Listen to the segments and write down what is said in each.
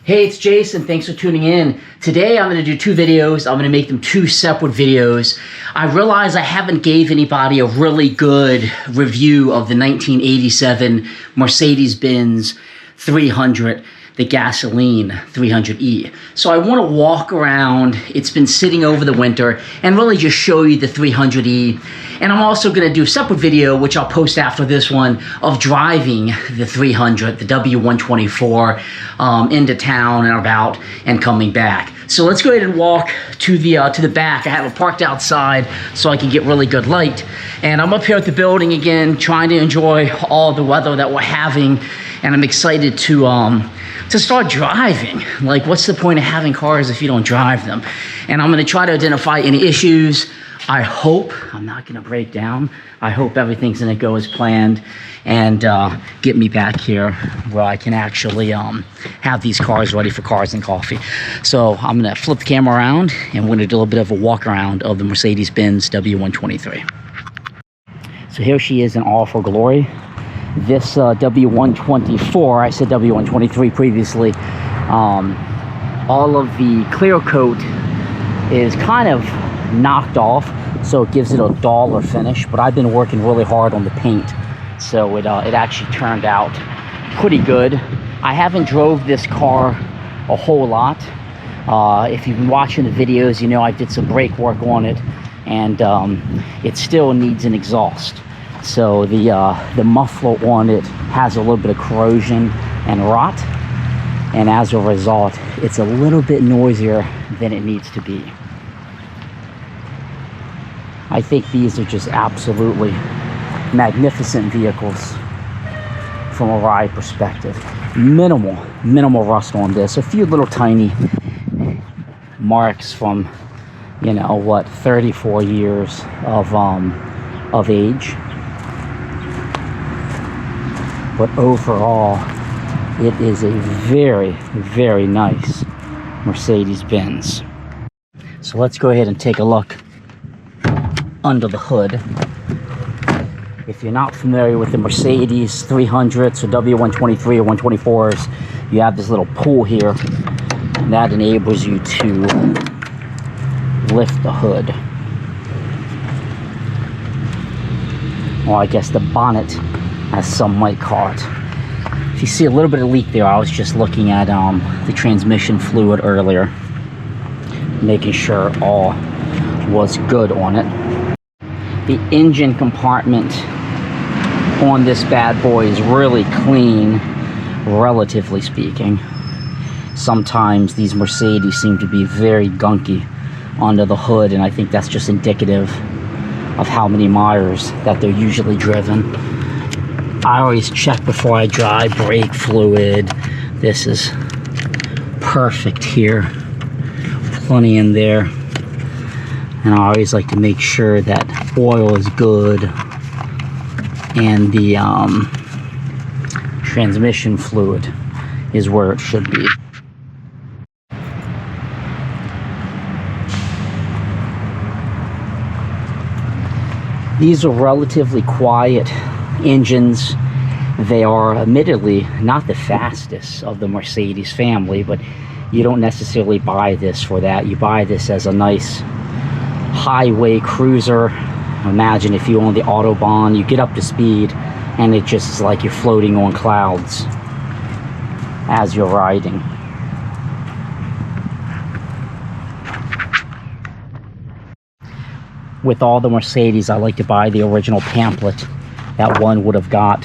Hey, it's Jason. Thanks for tuning in. Today I'm going to do two videos. I'm going to make them two separate videos. I realize I haven't gave anybody a really good review of the 1987 Mercedes Benz 300, the gasoline 300E. So I want to walk around. It's been sitting over the winter and really just show you the 300E. And I'm also going to do a separate video, which I'll post after this one, of driving the 300, the W124, into town and about and coming back. So let's go ahead and walk to the back. I have it parked outside so I can get really good light. And I'm up here at the building again, trying to enjoy all the weather that we're having. And I'm excited to start driving. Like, what's the point of having cars if you don't drive them? And I'm going to try to identify any issues. I hope I'm not going to break down. I hope everything's going to go as planned and get me back here where I can actually have these cars ready for Cars and Coffee. So I'm going to flip the camera around and we're going to do a little bit of a walk around of the Mercedes Benz W123. So here she is in all of her glory. This W124, I said W123 previously, all of the clear coat is kind of knocked off, so it gives it a duller finish, but I've been working really hard on the paint, so it actually turned out pretty good. I haven't drove this car a whole lot. If you've been watching the videos, you know I did some brake work on it, and it still needs an exhaust. So the muffler on it has a little bit of corrosion and rot, and as a result, it's a little bit noisier than it needs to be. I think these are just absolutely magnificent vehicles from a ride perspective. Minimal rust on this. A few little tiny marks from, you know, what, 34 years of age. But overall, it is a very, very nice Mercedes Benz. So let's go ahead and take a look under the hood. If you're not familiar with the Mercedes 300s or W123 or 124s, you have this little pull here, and that enables you to lift the hood. Or I guess the bonnet, as some might call it. If you see a little bit of leak there, I was just looking at the transmission fluid earlier, making sure all was good on it. The engine compartment on this bad boy is really clean, relatively speaking. Sometimes these Mercedes seem to be very gunky under the hood, and I think that's just indicative of how many miles that they're usually driven. I always check before I drive, brake fluid. This is perfect here, plenty in there. And I always like to make sure that oil is good and the transmission fluid is where it should be. These are relatively quiet engines. They are admittedly not the fastest of the Mercedes family, but you don't necessarily buy this for that. You buy this as a nice highway cruiser. Imagine if you own the Autobahn, you get up to speed and it just is like you're floating on clouds as you're riding. With all the Mercedes, I like to buy the original pamphlet that one would have got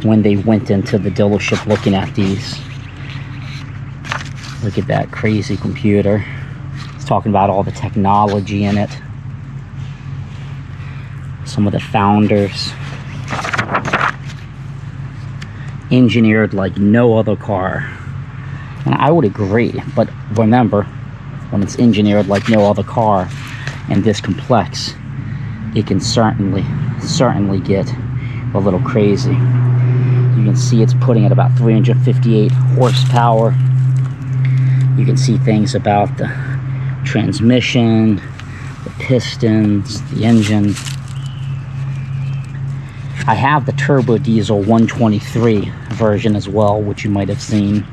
when they went into the dealership looking at these. Look at that crazy computer. It's talking about all the technology in it. Some of the founders. Engineered like no other car. And I would agree, but remember, when it's engineered like no other car and this complex, it can certainly get a little crazy. You can see it's putting at about 358 horsepower. You can see things about the transmission, the pistons, the engine. I have the turbo diesel 123 version as well, which you might have seen.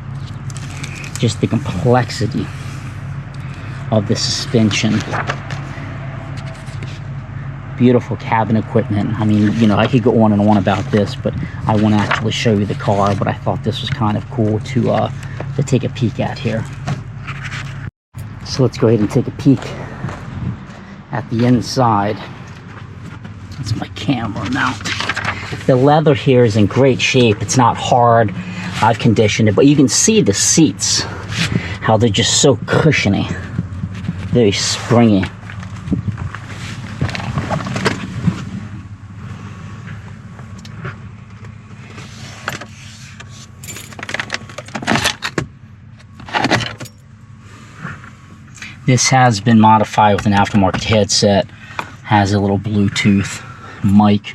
just the complexity of the suspension. Beautiful cabin equipment. I mean, you know, I could go on and on about this, but I want to actually show you the car, but I thought this was kind of cool to take a peek at here. So let's go ahead and take a peek at the inside. That's my camera mount. The leather here is in great shape. It's not hard. I've conditioned it, but you can see the seats, how they're just so cushiony, very springy. This has been modified with an aftermarket headset, has a little Bluetooth mic.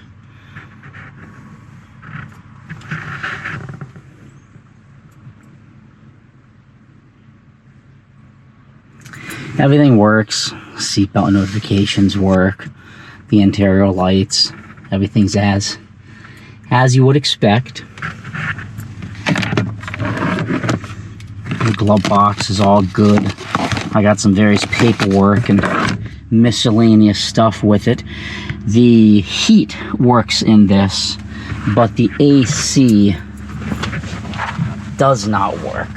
Everything works. Seatbelt notifications work. The interior lights, everything's as you would expect. The glove box is all good. I got some various paperwork and miscellaneous stuff with it. The heat works in this, but the AC does not work.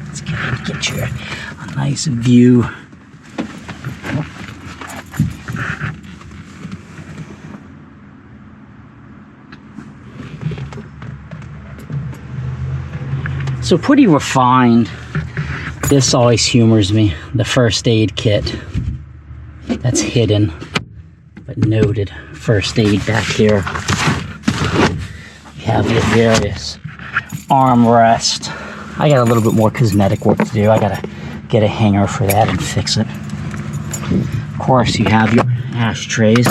Let's get you a nice view. So pretty refined. This always humors me. The first aid kit. That's hidden, but noted. First aid back here. You have your various armrest. I got a little bit more cosmetic work to do. I gotta get a hanger for that and fix it. Of course, you have your ashtrays.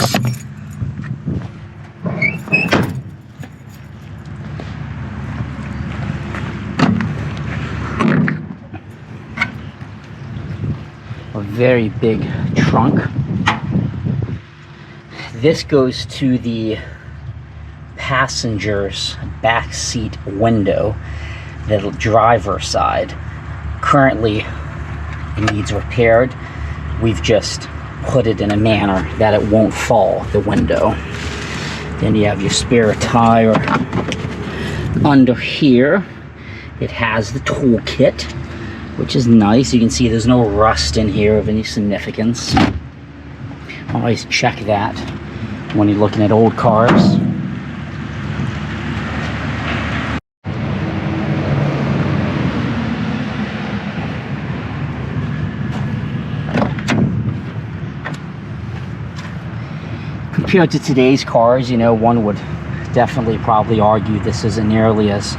A very big trunk. This goes to the passenger's back seat window, the driver's side. Currently, it needs repaired. We've just put it in a manner that it won't fall the window. Then you have your spare tire under here. It has the toolkit, which is nice. You can see there's no rust in here of any significance. Always check that when you're looking at old cars. Compared to today's cars, you know, one would definitely probably argue this isn't nearly as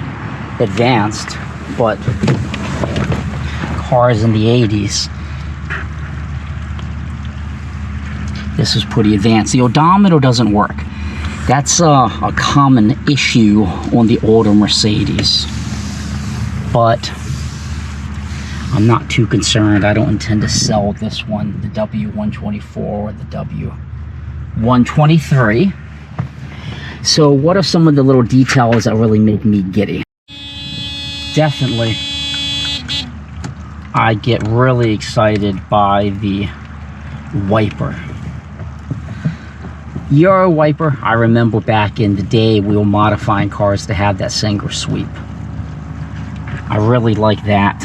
advanced, but cars in the 80s, this is pretty advanced. The odometer doesn't work. That's a common issue on the older Mercedes, but I'm not too concerned. I don't intend to sell this one, the W124 or the W123. So what are some of the little details that really make me giddy? Definitely, I get really excited by the wiper. Euro wiper, I remember back in the day we were modifying cars to have that single sweep. I really like that.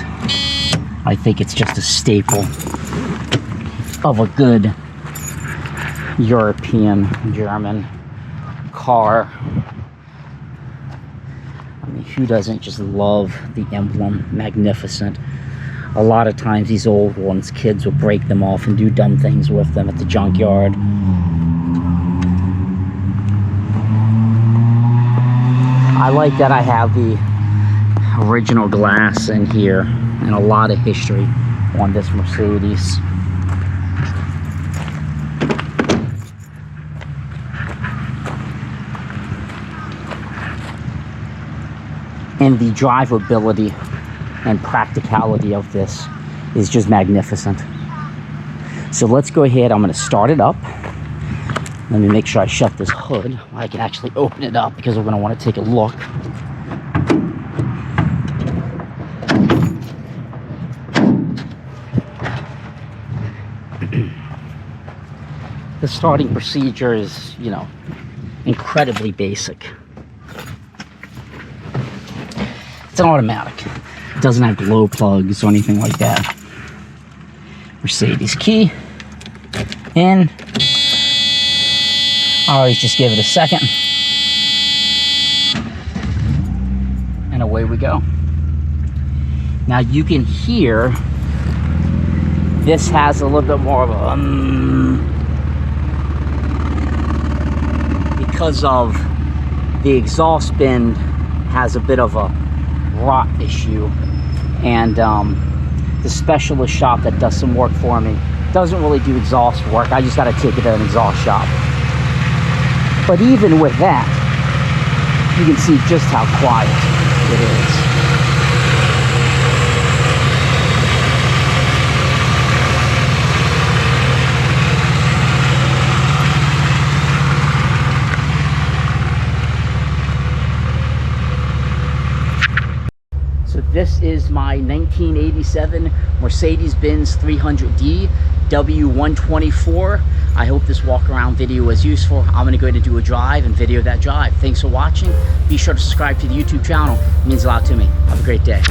I think it's just a staple of a good European, German car. I mean, who doesn't just love the emblem? Magnificent. A lot of times these old ones, kids will break them off and do dumb things with them at the junkyard. I like that I have the original glass in here and a lot of history on this Mercedes. And the drivability and practicality of this is just magnificent. So let's go ahead, I'm gonna start it up. Let me make sure I shut this hood. I can actually open it up because we're gonna wanna take a look. The starting procedure is, you know, incredibly basic. It's an automatic. It doesn't have glow plugs or anything like that. Mercedes key in. I always just give it a second. And away we go. Now you can hear this has a little bit more of a because of the exhaust bin has a bit of a rot issue, and the specialist shop that does some work for me doesn't really do exhaust work. I just got to take it to an exhaust shop. But even with that, you can see just how quiet it is. So this is my 1987 Mercedes Benz 300D W124. I hope this walk around video was useful. I'm gonna go ahead and do a drive and video that drive. Thanks for watching. Be sure to subscribe to the YouTube channel. It means a lot to me. Have a great day.